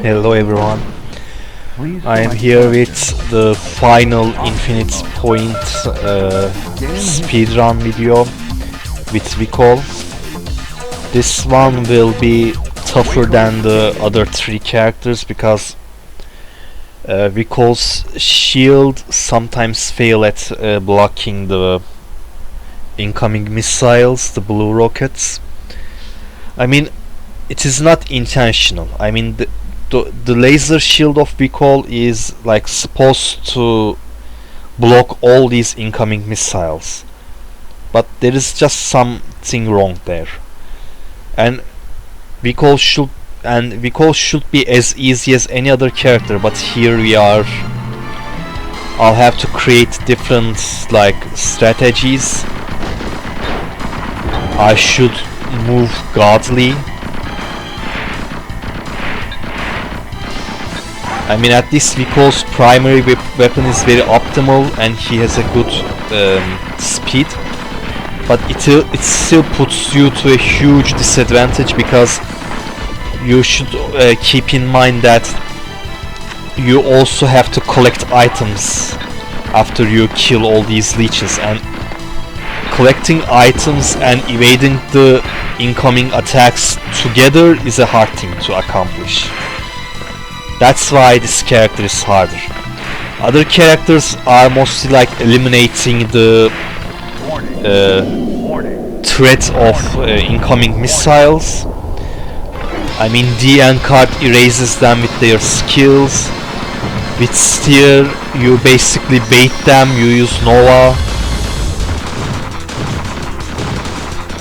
Hello everyone, I am here with the final infinite point speedrun video with Wakle. This one will be tougher than the other three characters because Wakle's shield sometimes fail at blocking the incoming missiles, the blue rockets. I mean, it is not intentional. I mean, the laser shield of Wakle is like supposed to block all these incoming missiles, but there is just something wrong there. And Wakle should be as easy as any other character, but here we are. I'll have to create different like strategies. I should move godly. I mean, at least Wakle's primary weapon is very optimal and he has a good speed, but it still puts you to a huge disadvantage because you should keep in mind that you also have to collect items after you kill all these leeches, and collecting items and evading the incoming attacks together is a hard thing to accomplish. That's why this character is harder. Other characters are mostly like eliminating the threat of incoming missiles. I mean, DN card erases them with their skills. With Steer, you basically bait them, you use Nova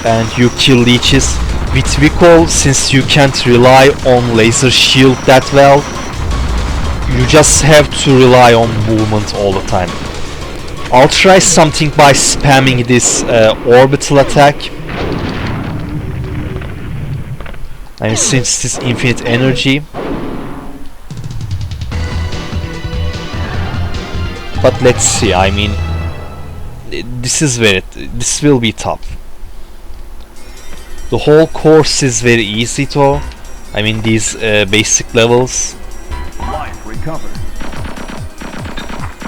and you kill leeches. With Wakle, since you can't rely on laser shield that well, you just have to rely on movement all the time. I'll try something by spamming this orbital attack. I mean, since this infinite energy. But let's see, I mean, this will be tough. The whole course is very easy though. I mean, these basic levels.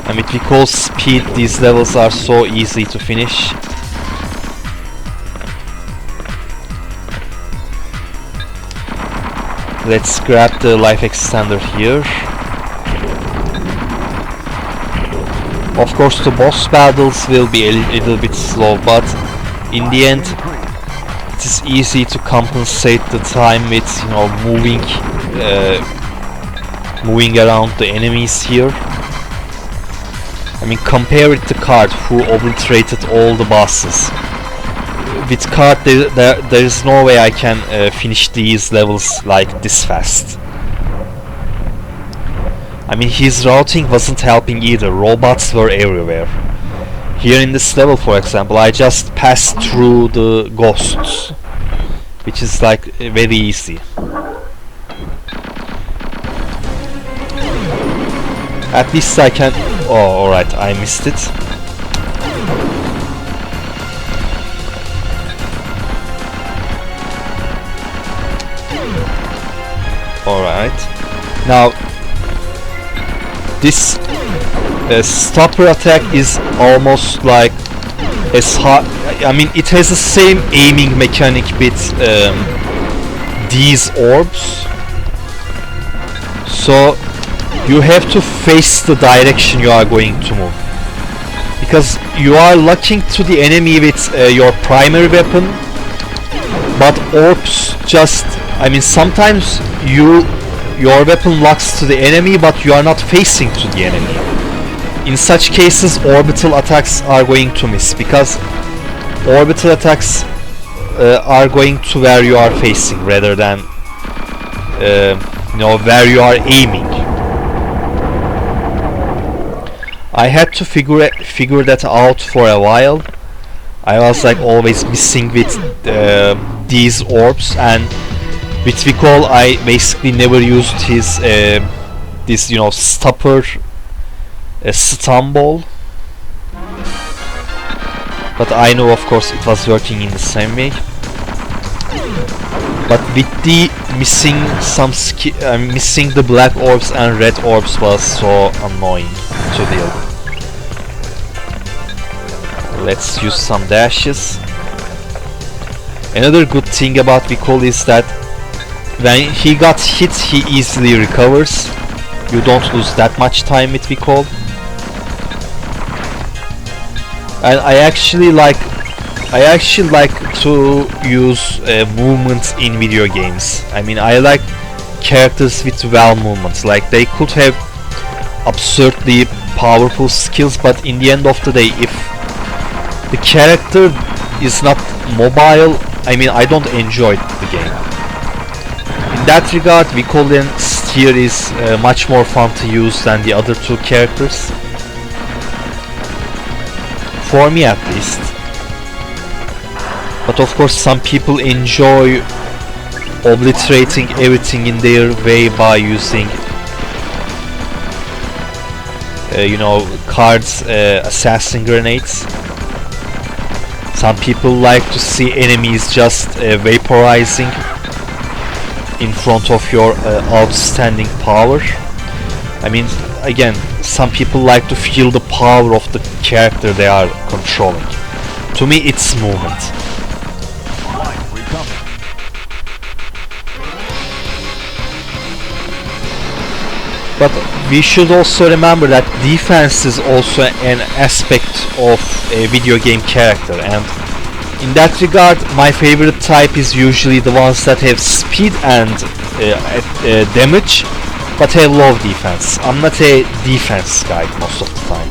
And with Wakle's speed, these levels are so easy to finish. Let's grab the life extender here. Of course, the boss battles will be a little bit slow, but in the end, it is easy to compensate the time with, you know, moving around the enemies here. I mean, compare it to Card, who obliterated all the bosses. With Card, there is no way I can finish these levels like this fast. I mean, his routing wasn't helping either, robots were everywhere. Here in this level, for example, I just passed through the ghosts, which is like very easy. At least I can... Oh, alright, I missed it. Alright. Now, this stopper attack is almost like as hard. I mean, it has the same aiming mechanic with these orbs. So you have to face the direction you are going to move, because you are locking to the enemy with your primary weapon, but orbs just, I mean, sometimes your weapon locks to the enemy but you are not facing to the enemy. In such cases, orbital attacks are going to miss, because orbital attacks are going to where you are facing rather than you know, where you are aiming. I had to figure that out for a while. I was like always missing with these orbs, and with Wakle I basically never used his this, you know, stopper stun ball. But I know, of course, it was working in the same way. But with the missing the black orbs and red orbs was so annoying to deal with. Let's use some dashes. Another good thing about Wakle is that when he got hit, he easily recovers. You don't lose that much time with Wakle. And I actually like to use movement in video games. I mean, I like characters with well movements. Like, they could have absurdly powerful skills, but in the end of the day, if the character is not mobile, I mean, I don't enjoy the game. In that regard, Wakle and Steer is much more fun to use than the other two characters. For me, at least. But of course, some people enjoy obliterating everything in their way by using, you know, cards, assassin grenades. Some people like to see enemies just vaporizing in front of your outstanding power. I mean, again, some people like to feel the power of the character they are controlling. To me, it's movement. But we should also remember that defense is also an aspect of a video game character, and in that regard, my favorite type is usually the ones that have speed and damage, but have low defense. I'm not a defense guy most of the time.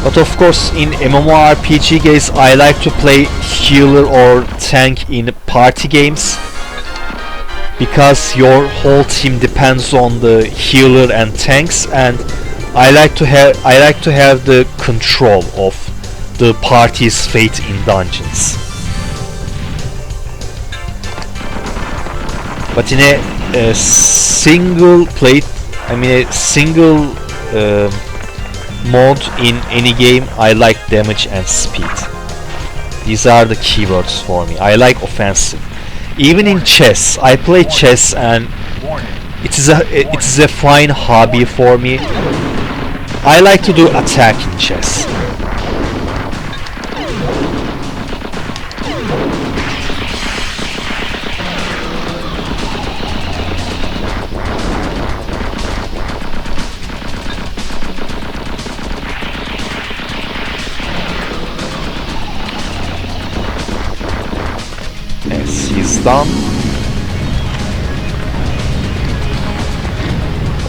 But of course, in MMORPG games, I like to play healer or tank in party games, because your whole team depends on the healer and tanks, and I like to have the control of the party's fate in dungeons. But in a single mode in any game, I like damage and speed. These are the keywords for me. I like offensive. Even in chess, I play chess, and it is a fine hobby for me. I like to do attack in chess. Done.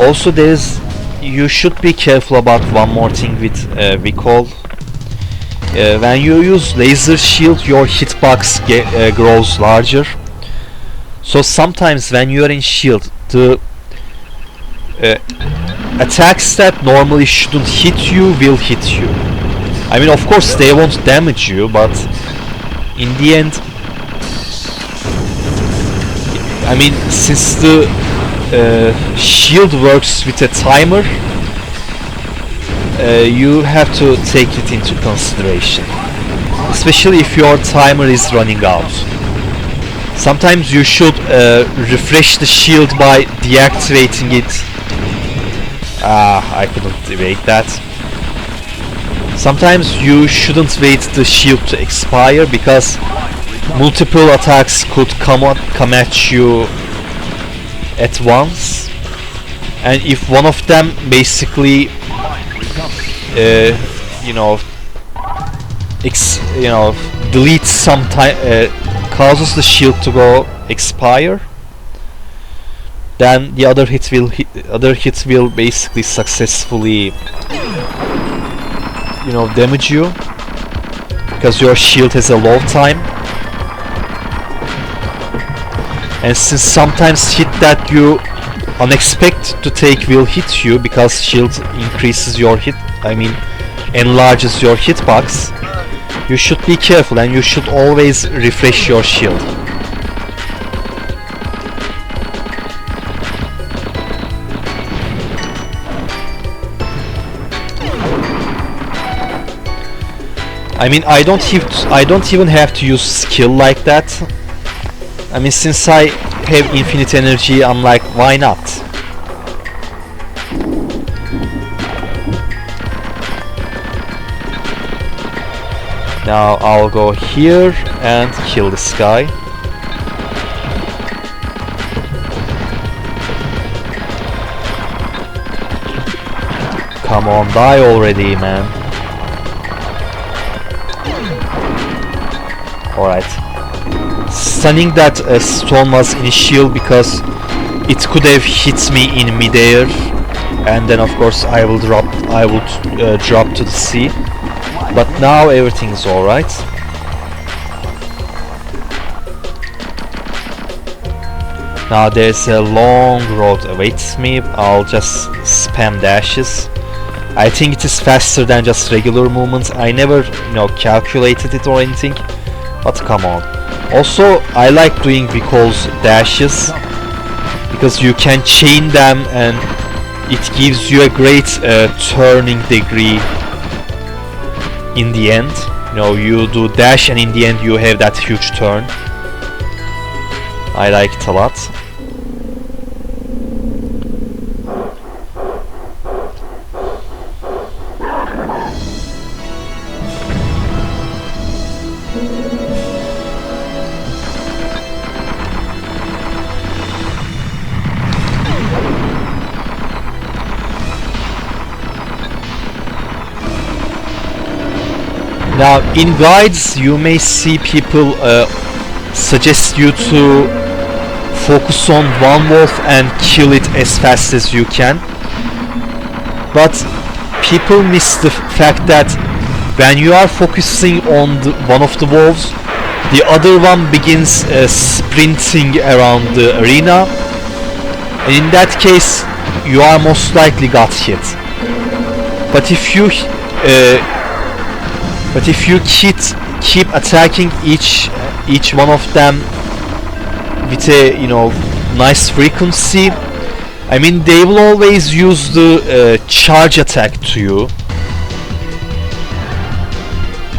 Also, you should be careful about one more thing with Wakle. When you use laser shield, your hitbox grows larger. So sometimes when you are in shield, the attacks that normally shouldn't hit you will hit you. I mean, of course they won't damage you, but in the end, I mean, since the shield works with a timer, you have to take it into consideration, especially if your timer is running out. Sometimes you should refresh the shield by deactivating it. I couldn't evade that. Sometimes you shouldn't wait the shield to expire, because multiple attacks could come at you at once, and if one of them basically deletes some time, causes the shield to go expire, then the other hit will basically successfully damage you, because your shield has a low time. And since sometimes hit that you unexpect to take will hit you, because shield increases your enlarges your hitbox, you should be careful, and you should always refresh your shield. I mean, I don't even have to use skill like that. I mean, since I have infinite energy, I'm like, why not? Now I'll go here and kill this guy. Come on, die already, man. Alright. Stunning that stone was initial because it could have hit me in midair, and then of course I will drop to the sea. But now everything's alright. Now there's a long road awaits me. I'll just spam dashes. I think it is faster than just regular movement. I never, calculated it or anything. But come on. Also, I like doing Wakle's dashes because you can chain them and it gives you a great turning degree in the end. You do dash and in the end you have that huge turn. I like it a lot. Now in guides you may see people suggest you to focus on one wolf and kill it as fast as you can, but people miss the fact that when you are focusing on one of the wolves, the other one begins sprinting around the arena, and in that case you are most likely got hit. But if you keep attacking each one of them with a nice frequency, I mean they will always use the charge attack to you.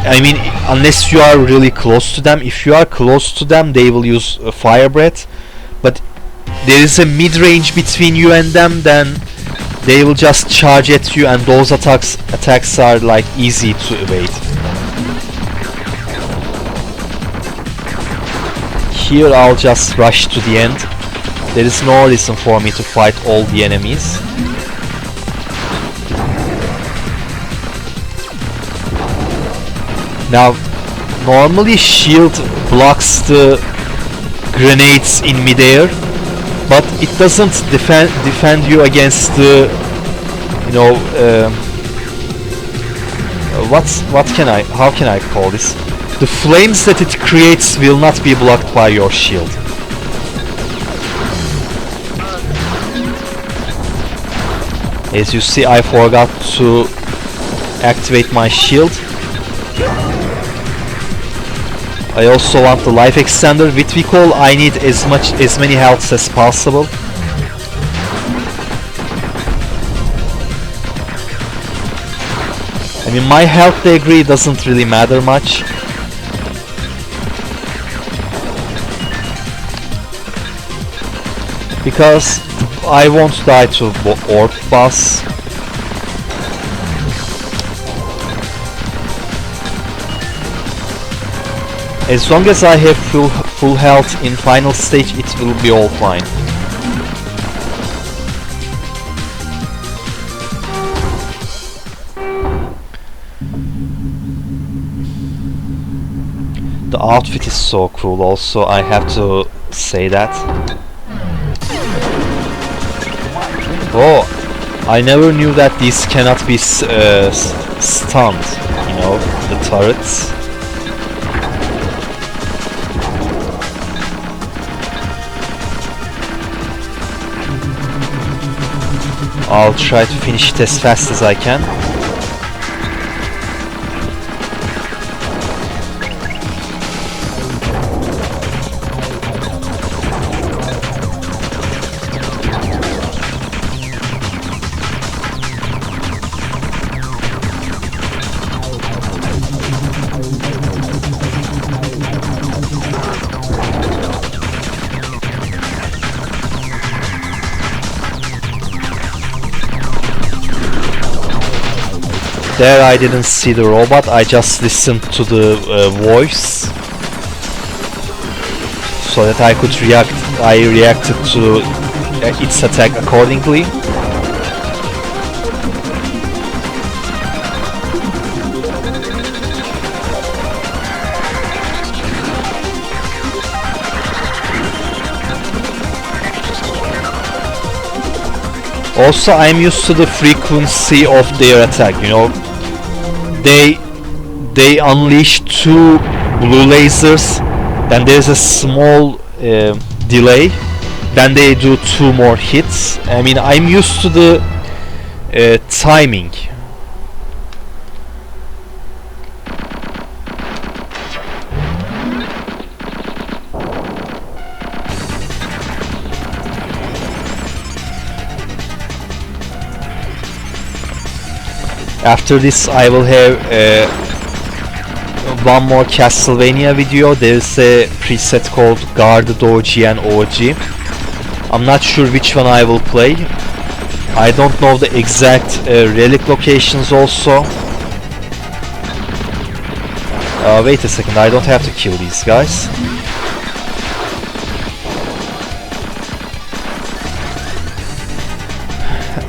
I mean, unless you are really close to them. If you are close to them, they will use fire breath. But there is a mid-range between you and them, then they will just charge at you, and those attacks are like easy to evade. Here I'll just rush to the end. There is no reason for me to fight all the enemies. Now, normally shield blocks the grenades in midair, but it doesn't defend you against the how can I call this? The flames that it creates will not be blocked by your shield. As you see, I forgot to activate my shield. I also want the life extender. With Wakle, I need as many healths as possible. I mean, my health degree doesn't really matter much. Because I won't die to orb boss. As long as I have full health in final stage, it will be all fine. The outfit is so cool also, I have to say that. Oh, I never knew that these cannot be stunned, the turrets. I'll try to finish it as fast as I can. there I didn't see the robot, I just listened to the voice so that I could I reacted to its attack accordingly. Also, I'm used to the frequency of their attack, you know. They unleash 2 blue lasers, then there's a small delay, then they do 2 more hits. I mean, I'm used to the timing. After this I will have one more Castlevania video. There's a preset called Guard, Doji and OG. I'm not sure which one I will play. I don't know the exact relic locations also. Wait a second, I don't have to kill these guys.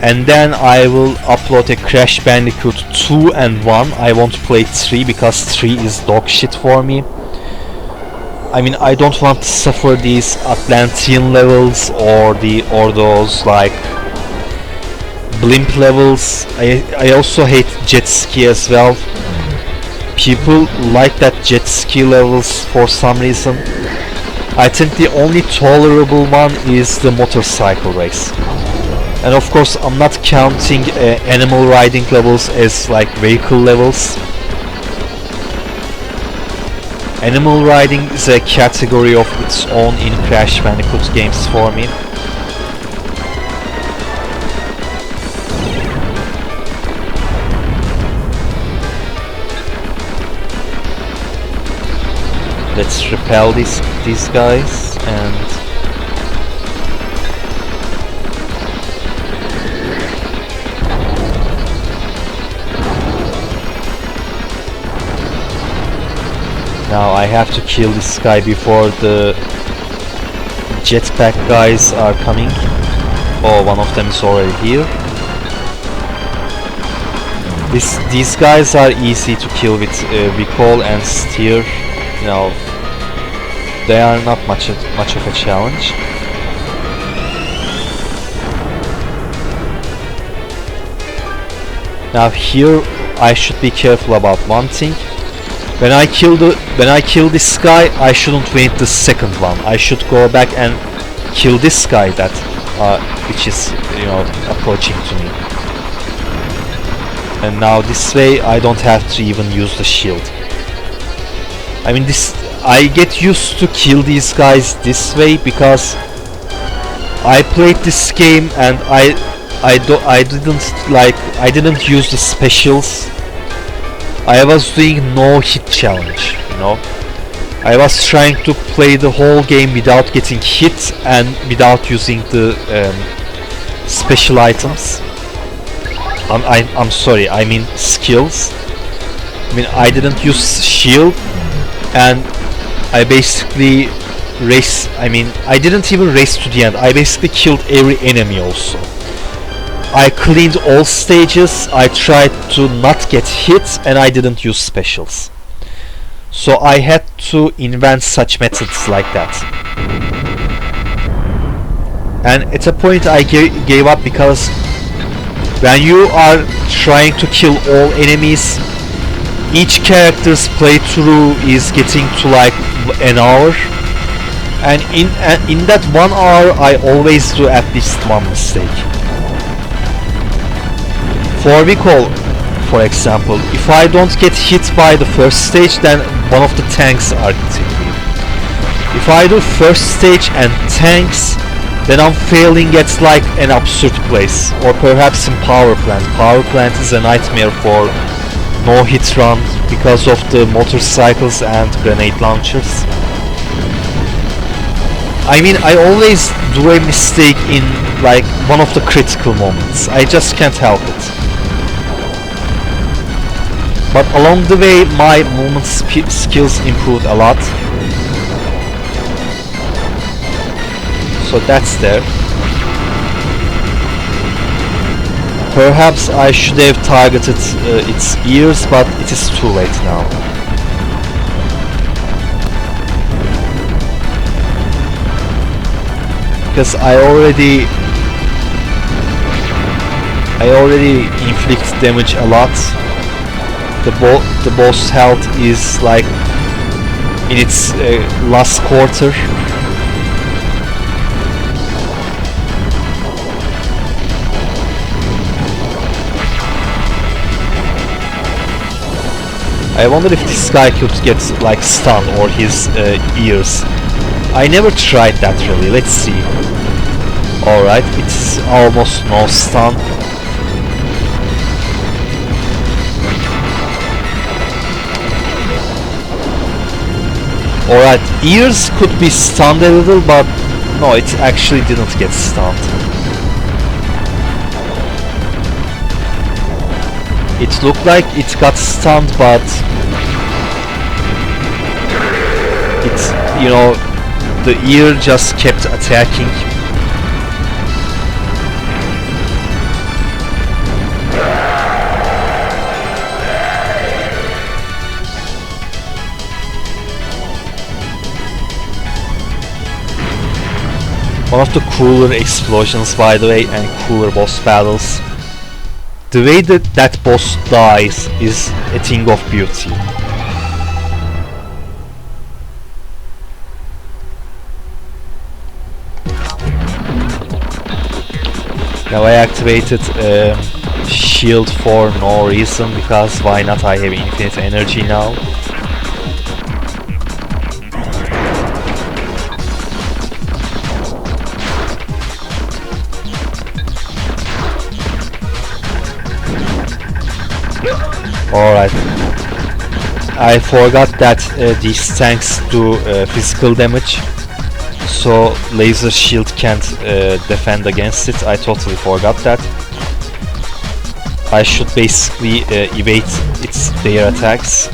And then I will upload a Crash Bandicoot 2 and 1. I won't play 3 because 3 is dog shit for me. I mean, I don't want to suffer these Atlantean levels or those like blimp levels. I also hate jet ski as well. People like that jet ski levels for some reason. I think the only tolerable one is the motorcycle race. And of course, I'm not counting animal riding levels as like vehicle levels. Animal riding is a category of its own in Crash Bandicoot games for me. Let's repel these guys and now I have to kill this guy before the jetpack guys are coming. Oh, one of them is already here. These guys are easy to kill with recall and steer. You know, they are not much of a challenge. Now here I should be careful about one thing. When I kill this guy, I shouldn't wait the second one. I should go back and kill this guy that which is, you know, approaching to me. And now this way I don't have to even use the shield. I mean, I get used to kill these guys this way because I played this game and I didn't use the specials. I was doing no hit challenge, you know. I was trying to play the whole game without getting hit and without using the special items. I'm sorry, I mean skills. I mean, I didn't use shield and I basically I didn't even race to the end. I basically killed every enemy also. I cleaned all stages, I tried to not get hit, and I didn't use specials. So I had to invent such methods like that. And at a point I gave up because when you are trying to kill all enemies, each character's playthrough is getting to like an hour. And in that 1 hour I always do at least one mistake. For recall, for example, if I don't get hit by the first stage, then one of the tanks are hitting me. If I do first stage and tanks, then I'm failing at like an absurd place. Or perhaps in power plant. Power plant is a nightmare for no hit run because of the motorcycles and grenade launchers. I mean, I always do a mistake in like one of the critical moments. I just can't help it. But along the way, my movement skills improved a lot. So that's there. Perhaps I should have targeted its ears, but it is too late now. Because I already inflict damage a lot. The boss health is like in its last quarter. I wonder if this guy could get like stunned or his ears. I never tried that really. Let's see. Alright, it's almost no stun. Alright, ears could be stunned a little, but no, it actually didn't get stunned. It looked like it got stunned, but it's, you know, the ear just kept attacking. One of the cooler explosions, by the way, and cooler boss battles. The way that boss dies is a thing of beauty. Now I activated shield for no reason, because why not, I have infinite energy now. Alright, I forgot that these tanks do physical damage, so laser shield can't defend against it. I totally forgot that. I should basically evade their attacks.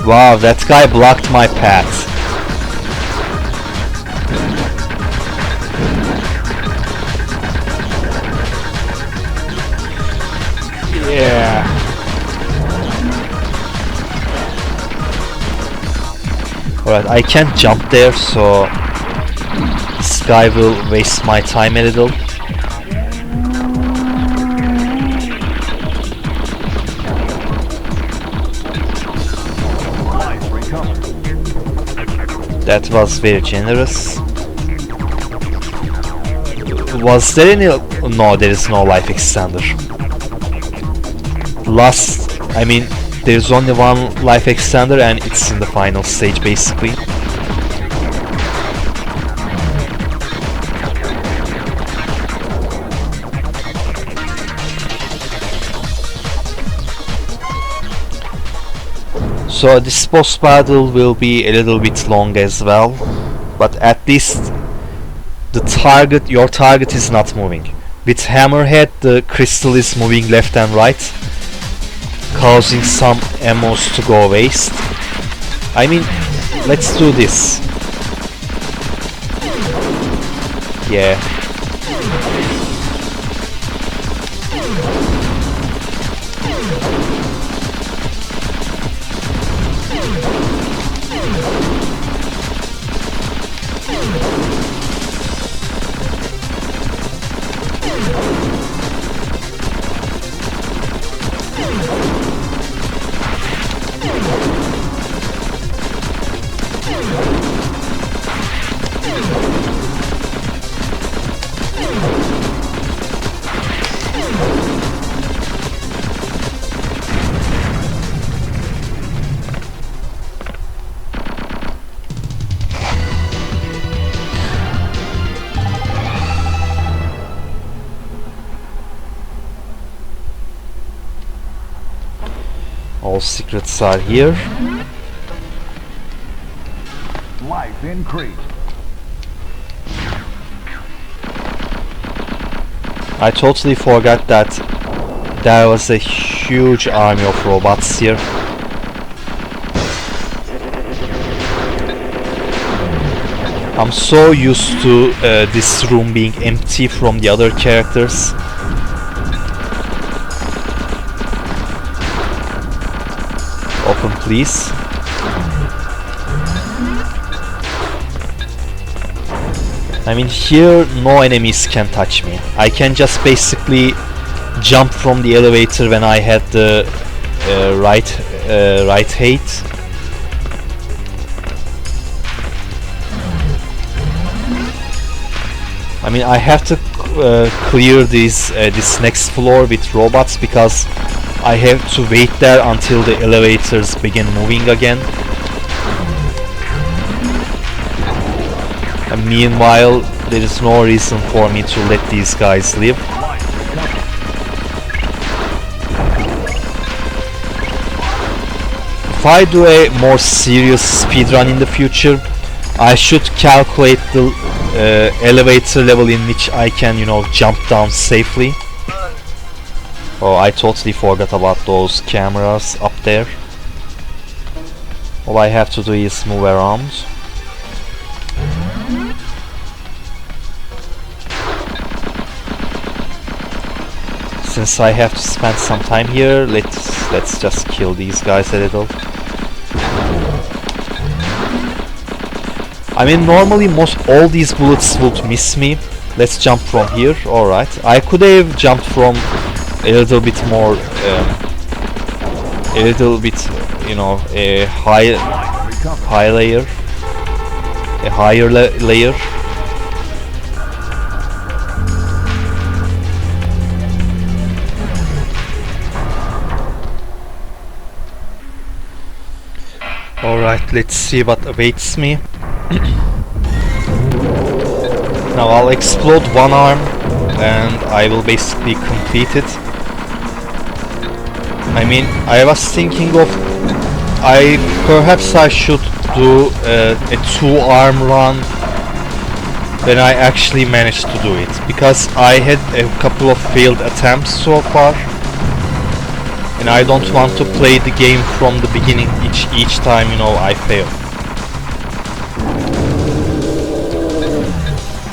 Wow, that guy blocked my path. Yeah. Alright, I can't jump there, so this guy will waste my time a little. That was very generous. Was there any... No, there is no life extender. I mean, there's only one life extender and it's in the final stage basically. So this boss battle will be a little bit long as well, but at least your target is not moving. With Hammerhead, the crystal is moving left and right, causing some ammos to go waste. I mean, let's do this. Yeah. All secrets are here. life increased. I totally forgot that there was a huge army of robots here. I'm so used to this room being empty from the other characters. Open, please. I mean, here no enemies can touch me. I can just basically jump from the elevator when I had the right height. I mean, I have to clear this next floor with robots because I have to wait there until the elevators begin moving again. And meanwhile, there is no reason for me to let these guys live. If I do a more serious speedrun in the future, I should calculate the elevator level in which I can, you know, jump down safely. Oh, I totally forgot about those cameras up there. All I have to do is move around. Since I have to spend some time here, let's just kill these guys a little. I mean, normally all these bullets would miss me. Let's jump from here. Alright, I could have jumped from a little bit more, a little bit, you know, a high layer, a higher layer. Alright, let's see what awaits me. Now I'll explode one arm and I will basically complete it. I mean, I was thinking of perhaps I should do a 2-arm run when I actually managed to do it, because I had a couple of failed attempts so far. And I don't want to play the game from the beginning each time, you know, I fail.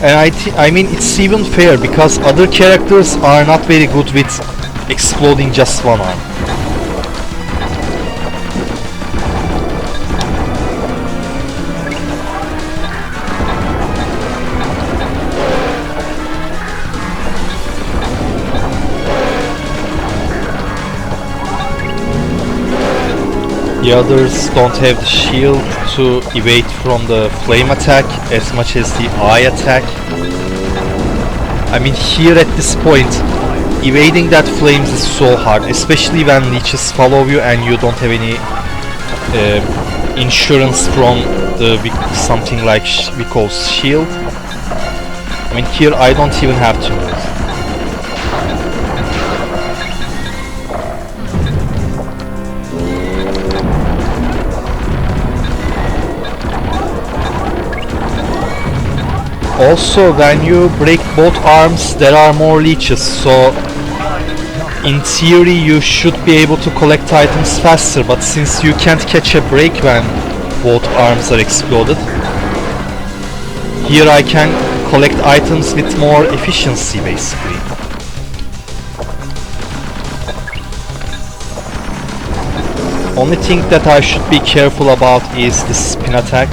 And I mean, it's even fair because other characters are not very good with exploding just one arm. The others don't have the shield to evade from the flame attack as much as the eye attack. I mean, here at this point, evading that flames is so hard, especially when leeches follow you and you don't have any insurance from something like we call shield. I mean, here I don't even have to move. Also, when you break both arms, there are more leeches, so in theory you should be able to collect items faster, but since you can't catch a break when both arms are exploded, here I can collect items with more efficiency basically. Only thing that I should be careful about is the spin attack.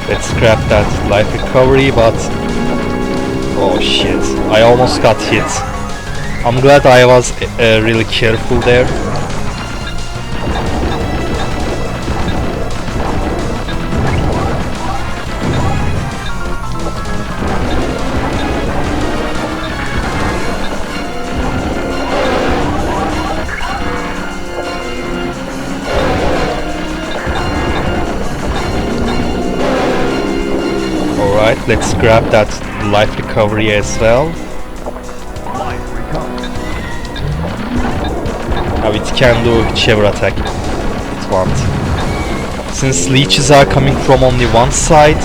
Let's grab that life recovery, but oh shit, I almost got hit. I'm glad I was really careful there. Alright, let's grab that life recovery as well. Now it can do whichever attack it wants. Since leeches are coming from only one side,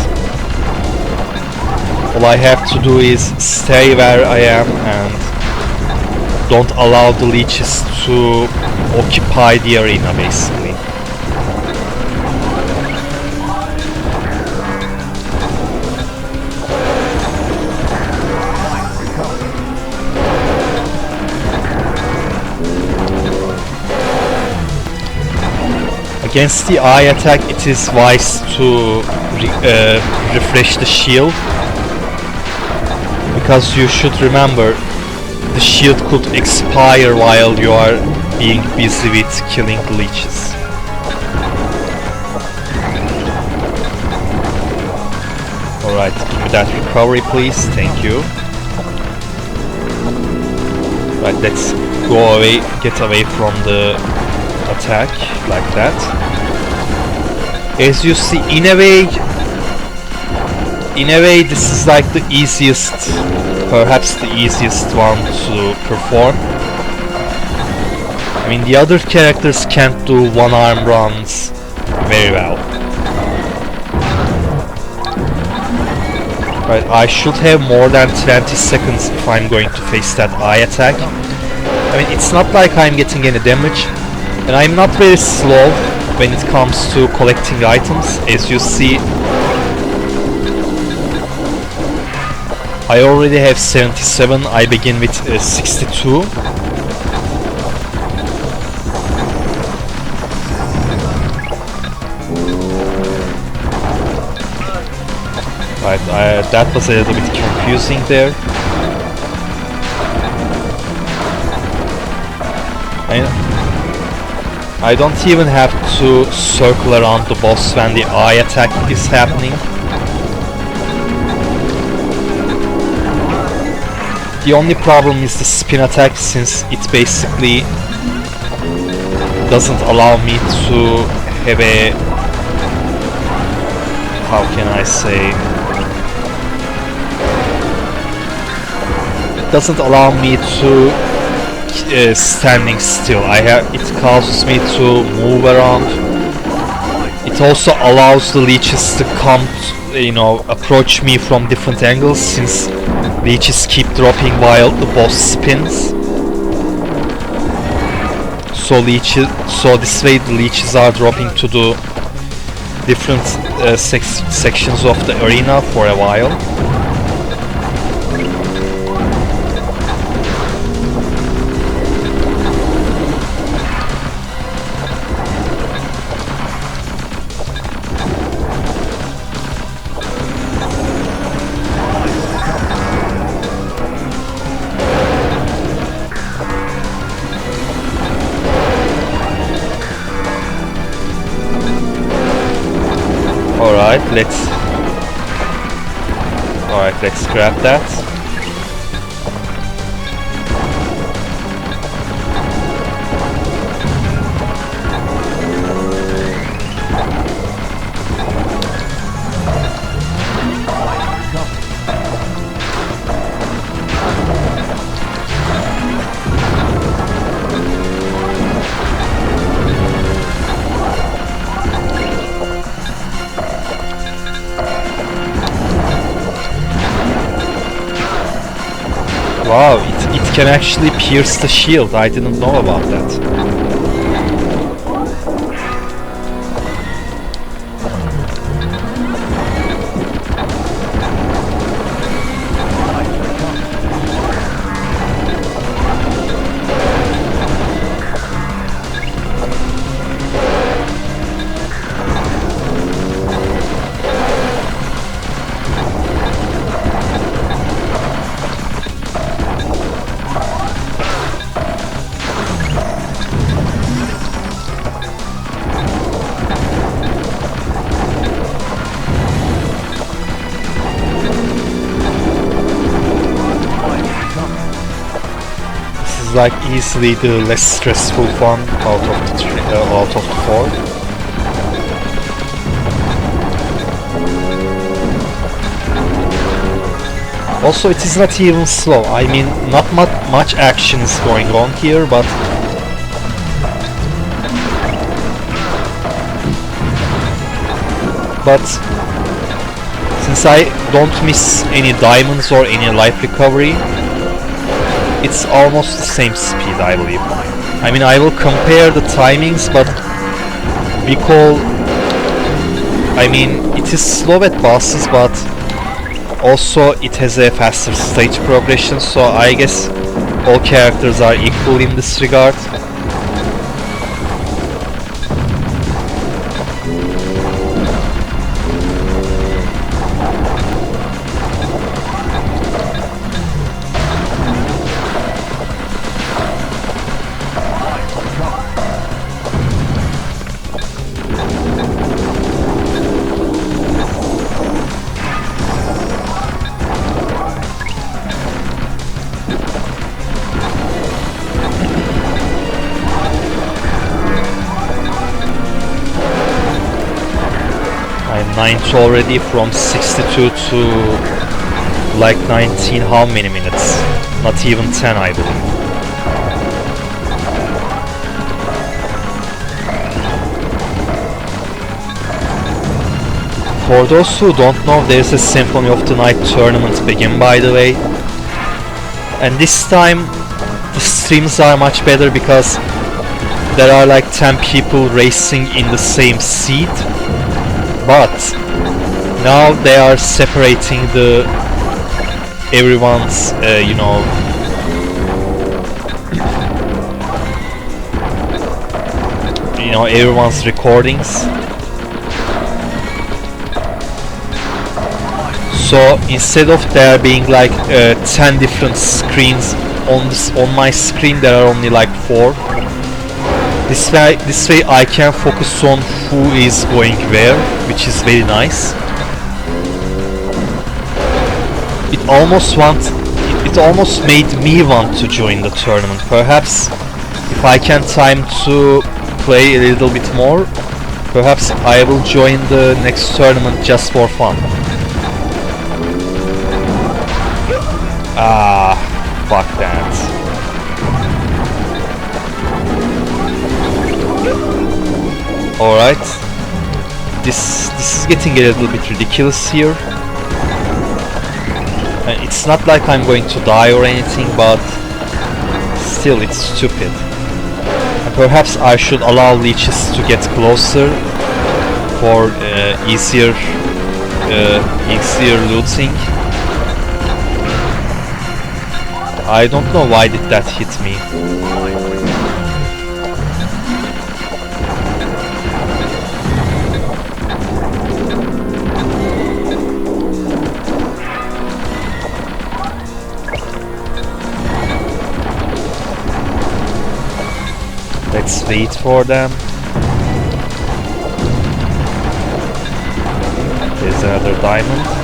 all I have to do is stay where I am and don't allow the leeches to occupy the arena, basically. Against the eye attack, it is wise to refresh the shield, because you should remember the shield could expire while you are being busy with killing the leeches. Alright, give me that recovery please, thank you. Right, let's go away, get away from the attack, like that. As you see, in a way this is like the easiest, perhaps the easiest one to perform. I mean, the other characters can't do one arm runs very well. Right, I should have more than 20 seconds if I'm going to face that eye attack. I mean, it's not like I'm getting any damage, and I'm not very slow when it comes to collecting items. As you see, I already have 77, I begin with 62. Right, that was a little bit confusing there. I don't even have to circle around the boss when the eye attack is happening. The only problem is the spin attack, since it basically doesn't allow me to have a, how can I say, it doesn't allow me to standing still. It causes me to move around. It also allows the leeches to come, approach me from different angles, since leeches keep dropping while the boss spins. So this way the leeches are dropping to the different sections of the arena for a while. Let's grab that. Wow, it can actually pierce the shield. I didn't know about that. Like easily the less stressful one out of the four. Also, it is not even slow. I mean, not much action is going on here, but since I don't miss any diamonds or any life recovery, it's almost the same speed, I believe. I mean, I will compare the timings, but I mean, it is slow at bosses, but also it has a faster stage progression, so I guess all characters are equal in this regard. I'm 9th already, from 62 to like 19, how many minutes? Not even 10, I believe. For those who don't know, there's a Symphony of the Night tournament begin, by the way. And this time the streams are much better because there are like 10 people racing in the same seat. But now they are separating everyone's everyone's recordings. So instead of there being like 10 different screens on my screen, there are only like 4. This way I can focus on who is going where, which is very nice. It almost made me want to join the tournament. Perhaps if I can time to play a little bit more, perhaps I will join the next tournament just for fun. Ah, fuck that. Alright, this is getting a little bit ridiculous here. And it's not like I'm going to die or anything, but still it's stupid. And perhaps I should allow leeches to get closer for easier looting. I don't know why did that hit me. Let's wait for them. There's another diamond.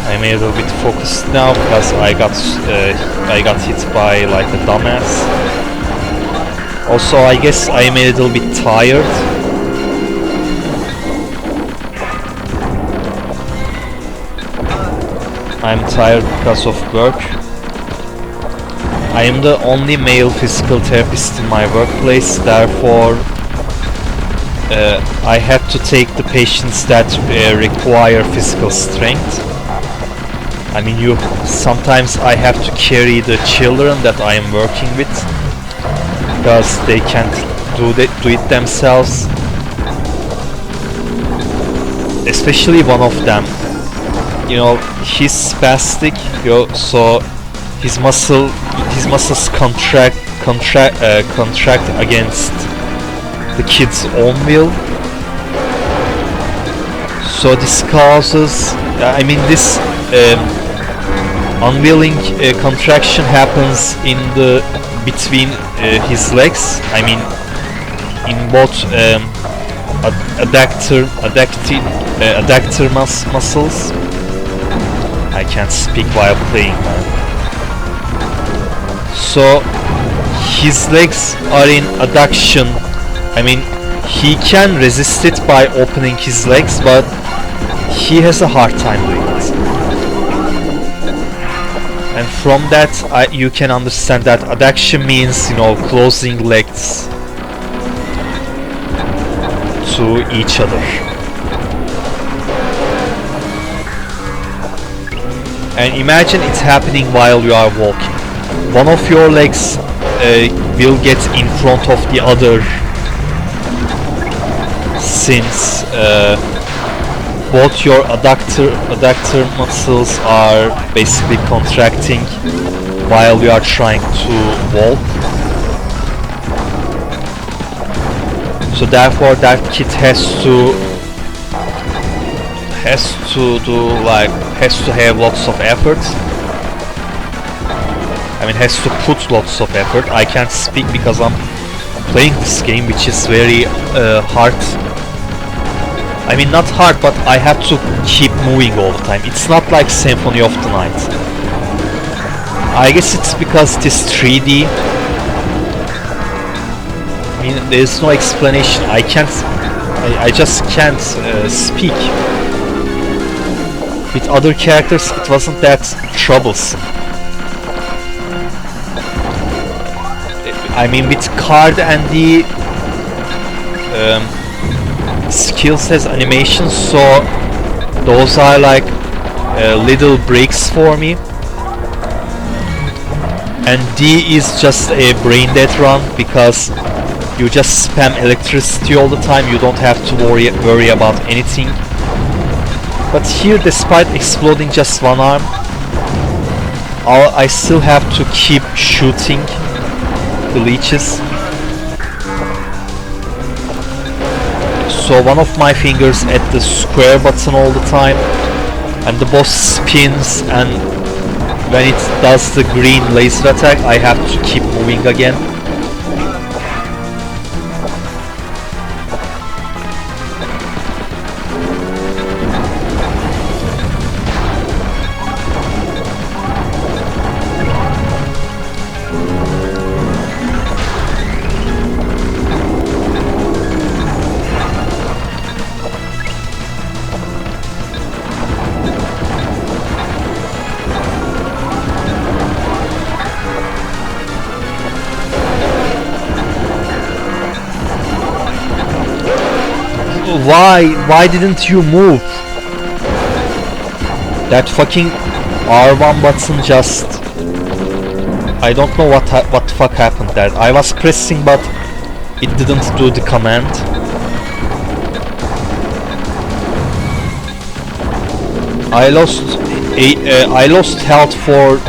I'm a little bit focused now because I got hit by like a dumbass. Also, I guess I'm a little bit tired. I'm tired because of work. I am the only male physical therapist in my workplace, therefore I have to take the patients that require physical strength. I mean, sometimes I have to carry the children that I am working with because they can't do it themselves. especially one of them. You know, he's spastic, so his muscles contract against the kid's own will. So this causes, this unwilling contraction happens in the between his legs. In both adductor muscles. I can't speak while playing, man. So his legs are in adduction. He can resist it by opening his legs, but he has a hard time doing it. And from that, you can understand that adduction means, closing legs to each other. And imagine it's happening while you are walking. One of your legs will get in front of the other, since both your adductor muscles are basically contracting while you are trying to walk. So therefore that kid has to have lots of effort. Has to put lots of effort. I can't speak because I'm playing this game, which is very hard. Not hard, but I have to keep moving all the time. It's not like Symphony of the Night. I guess it's because it is 3D. There's no explanation. I just can't speak. With other characters, it wasn't that troublesome. With card and the skills as animations, so those are like little breaks for me. And D is just a brain dead run because you just spam electricity all the time. You don't have to worry about anything. But here, despite exploding just one arm, I still have to keep shooting the leeches. So one of my fingers at the square button all the time, and the boss spins, and when it does the green laser attack, I have to keep moving again. Why didn't you move? That fucking R1 button just... I don't know what the fuck happened there. I was pressing but it didn't do the command. I lost health for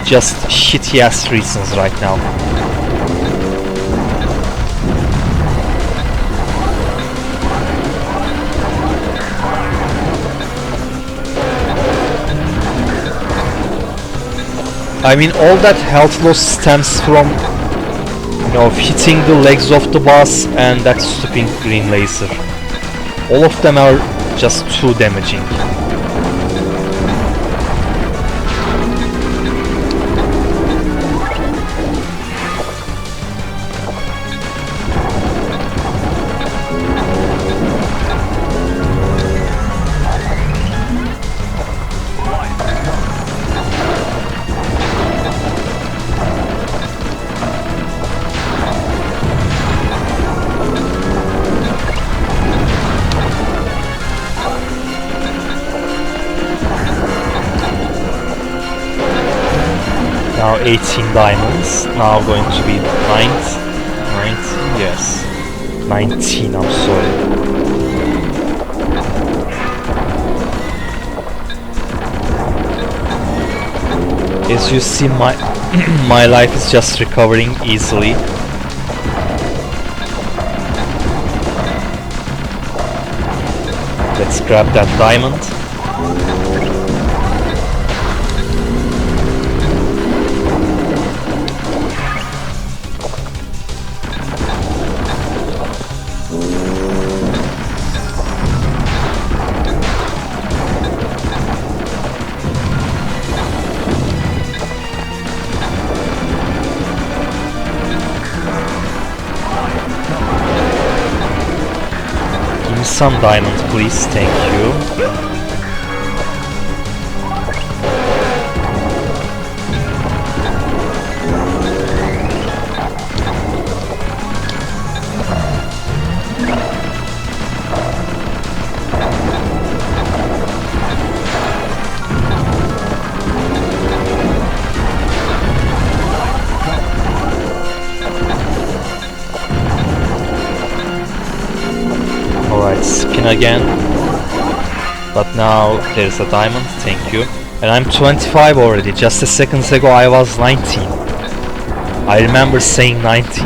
just shitty ass reasons right now. All that health loss stems from, hitting the legs of the boss and that stupid green laser. All of them are just too damaging. Now 18 diamonds, now going to be 19, yes, 19, I'm sorry. As you see, my my life is just recovering easily. Let's grab that diamond. Some diamond, please. Thank you. Spin again, but now there's a diamond. Thank you. And I'm 25 already. Just a second ago I was 19. I remember saying 19.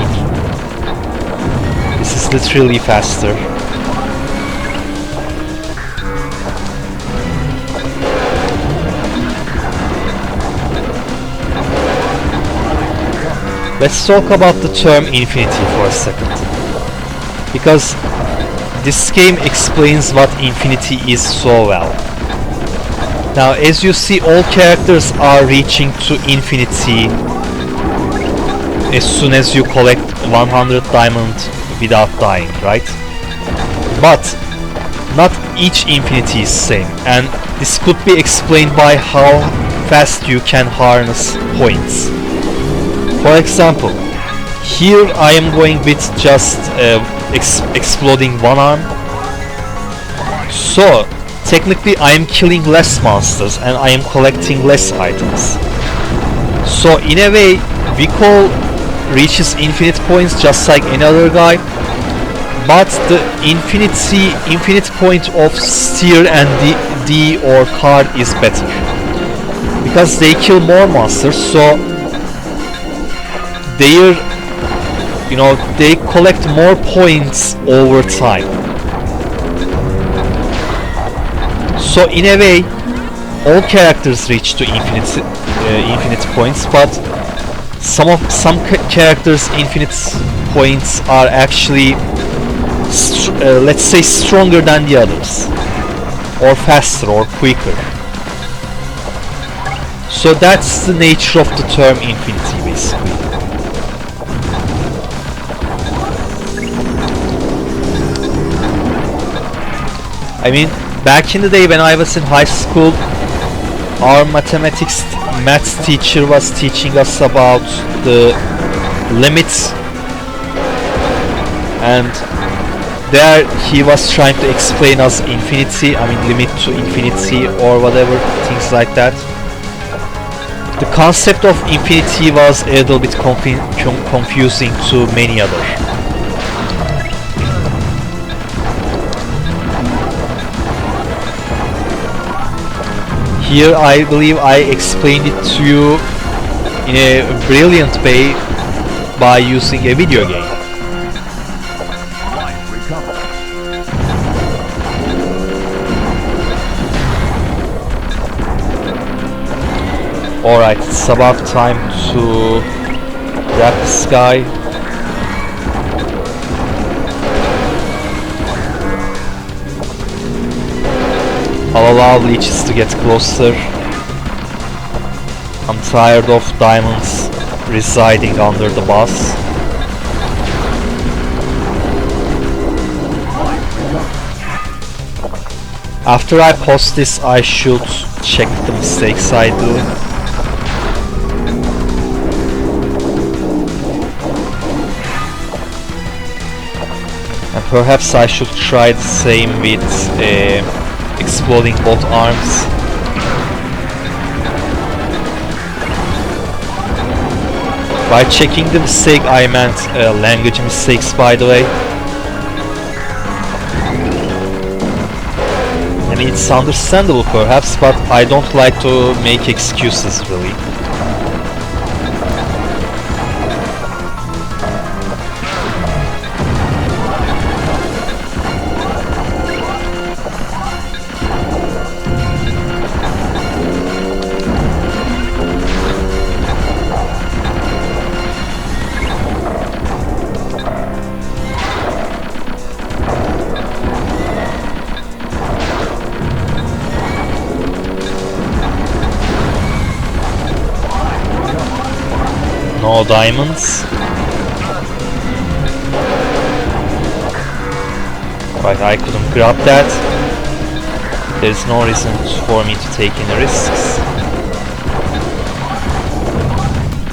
This is literally faster. Let's talk about the term infinity for a second, because this game explains what infinity is so well. Now, as you see, all characters are reaching to infinity as soon as you collect 100 diamonds without dying, right? But not each infinity is same, and this could be explained by how fast you can harness points. For example, here I am going with just exploding one arm, so technically I am killing less monsters and I am collecting less items. So in a way, Wakle reaches infinite points just like another guy, but the infinite point of Steer and D or Card is better, because they kill more monsters, so they collect more points over time. So in a way, all characters reach to infinite points, but some characters' infinite points are actually let's say stronger than the others, or faster or quicker. So that's the nature of the term infinity, basically. I mean, back in the day when I was in high school, our maths teacher was teaching us about the limits, and there he was trying to explain us infinity, I mean limit to infinity or whatever, things like that. The concept of infinity was a little bit confusing to many others. Here I believe I explained it to you in a brilliant way by using a video game. Alright, it's about time to grab this guy. I'll allow leeches to get closer. I'm tired of diamonds residing under the boss. After I post this, I should check the mistakes I do. And perhaps I should try the same with exploding both arms. By checking the mistake, I meant language mistakes, by the way. I mean, it's understandable perhaps, but I don't like to make excuses, really. No diamonds. Right, I couldn't grab that. There's no reason for me to take any risks.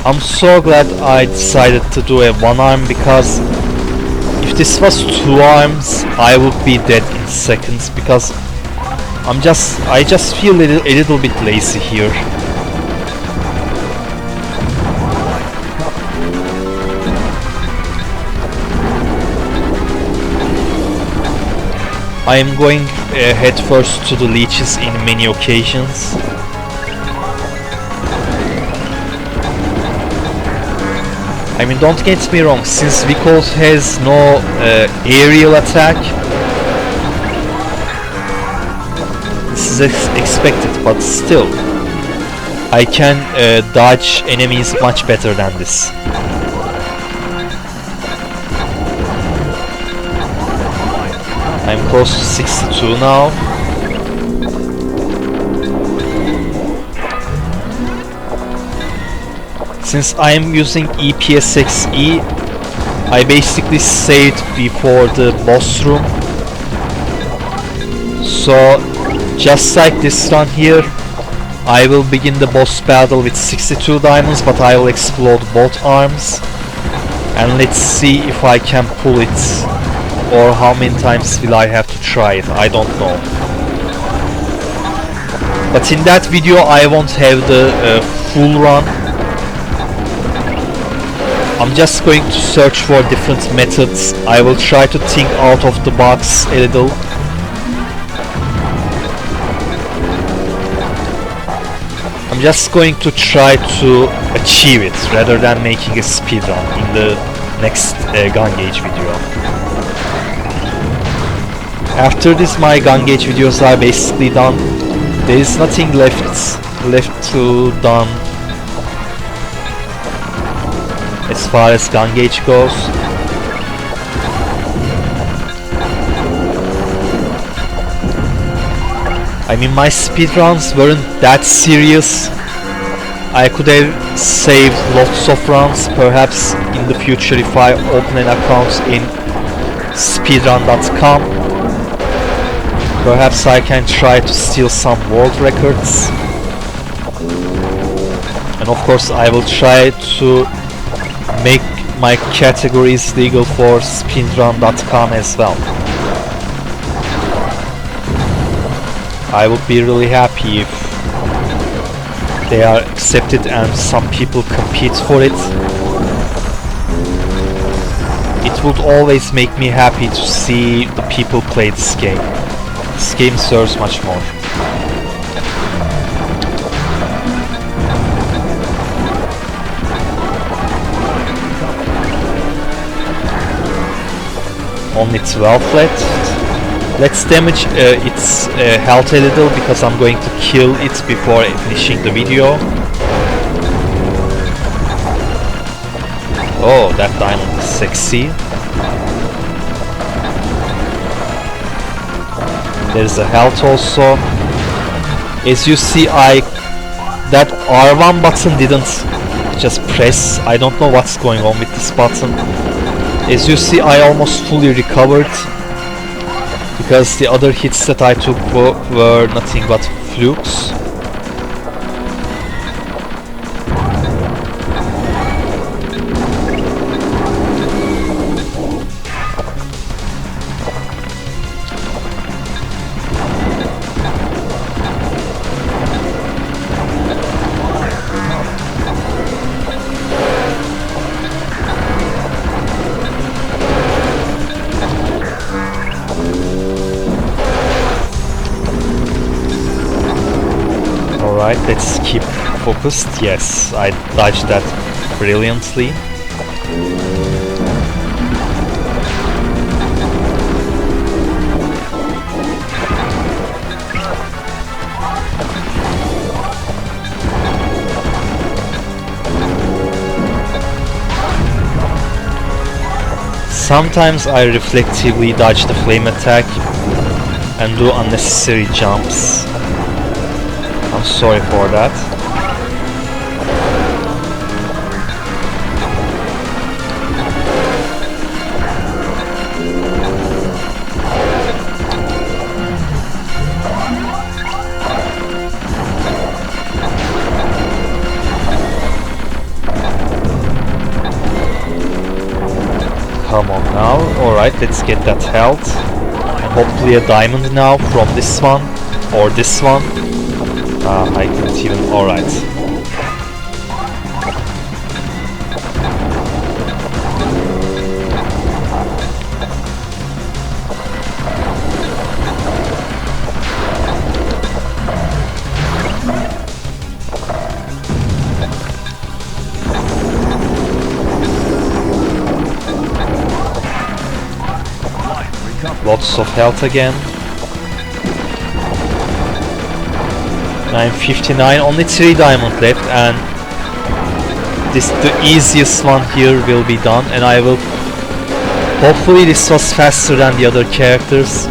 I'm so glad I decided to do a one arm, because if this was two arms I would be dead in seconds, because I just feel a little bit lazy here. I am going head first to the leeches in many occasions. I mean, don't get me wrong, since Wakle has no aerial attack, this is expected, but still, I can dodge enemies much better than this. I'm close to 62 now. Since I am using EPSXE, I basically saved before the boss room. So, just like this run here, I will begin the boss battle with 62 diamonds, but I will explode both arms. And let's see if I can pull it, or how many times will I have to try it, I don't know. But in that video I won't have the full run. I'm just going to search for different methods. I will try to think out of the box a little. I'm just going to try to achieve it rather than making a speedrun in the next Gungage video. After this, my Gungage videos are basically done. There is nothing left to done as far as Gungage goes. I mean, my speedruns weren't that serious. I could have saved lots of runs, perhaps in the future if I open an account in speedrun.com. Perhaps I can try to steal some world records. And of course I will try to make my categories legal for speedrun.com as well. I would be really happy if they are accepted and some people compete for it. It would always make me happy to see the people play this game. This game serves much more. Only 12 left. Let's damage its health a little, because I'm going to kill it before finishing the video. Oh, that diamond is sexy. There's a health also. As you see, that R1 button didn't just press. I don't know what's going on with this button. As you see, I almost fully recovered, because the other hits that I took were nothing but flukes. Alright, let's keep focused. Yes, I dodged that brilliantly. Sometimes I reflectively dodge the flame attack and do unnecessary jumps. I'm sorry for that. Come on now. Alright, let's get that health. And hopefully a diamond now from this one. Or this one. I couldn't even... Alright. Lots of health again. 959, only 3 diamond left, and the easiest one here will be done, and I will... Hopefully this was faster than the other characters,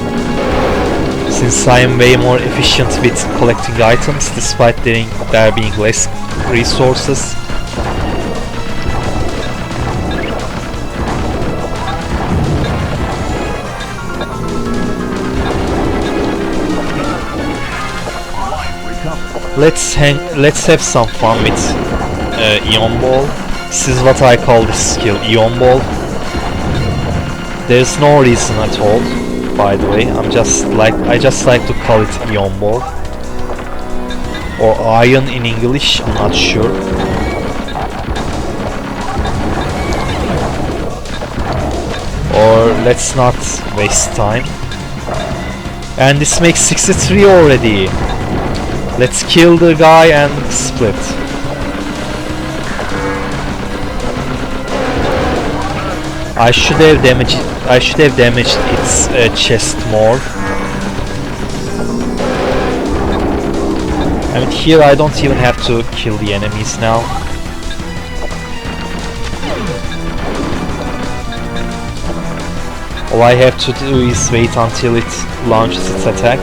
since I am way more efficient with collecting items, despite there being less resources. Let's have some fun with Ion Ball. This is what I call this skill, Ion Ball. There's no reason at all, by the way. I just like to call it Ion Ball, or Iron in English. I'm not sure. Or let's not waste time. And this makes 63 already. Let's kill the guy and split. I should have damaged its chest more. I mean, here I don't even have to kill the enemies now. All I have to do is wait until it launches its attack.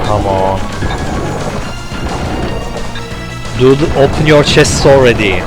Come on. Dude, open your chest already.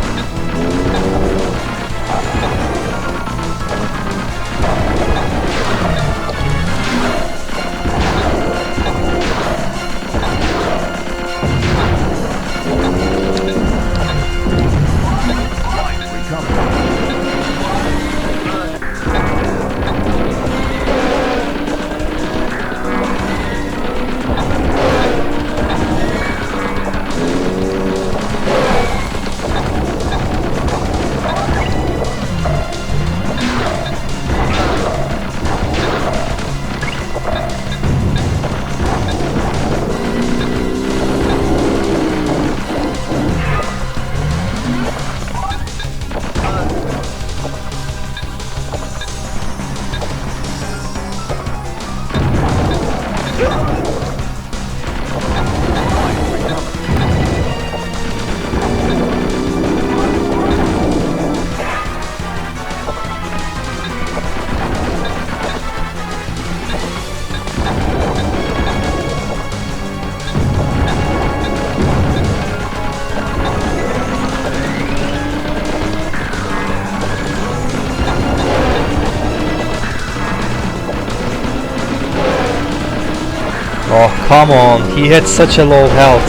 Oh, come on, he had such a low health.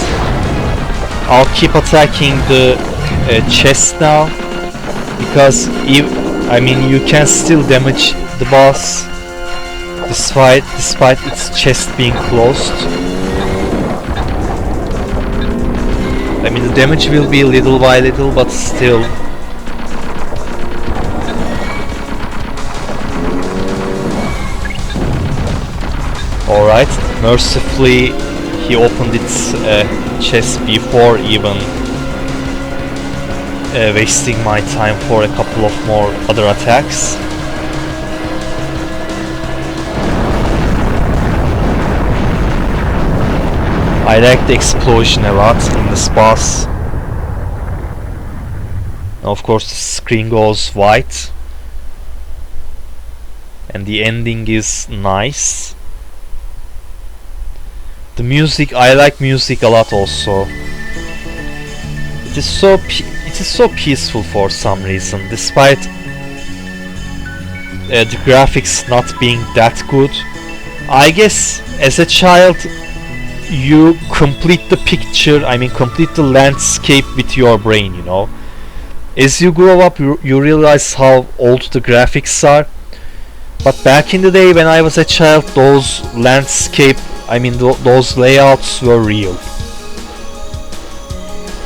I'll keep attacking the chest now, because I mean, you can still damage the boss despite its chest being closed. I mean, the damage will be little by little, but still. Alright, mercifully he opened its chest before even wasting my time for a couple of more other attacks. I like the explosion a lot in this boss. Of course the screen goes white and the ending is nice. The music, I like music a lot also. It is so peaceful for some reason, despite the graphics not being that good. I guess as a child you complete the picture, I mean complete the landscape with your brain, you know. As you grow up you realize how old the graphics are. But back in the day when I was a child, those landscape, I mean those layouts were real.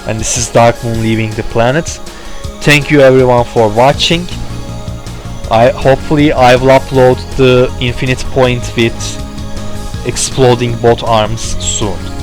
And this is Dark Moon leaving the planet. Thank you everyone for watching. Hopefully I will upload the Infinite Point with exploding bot arms soon.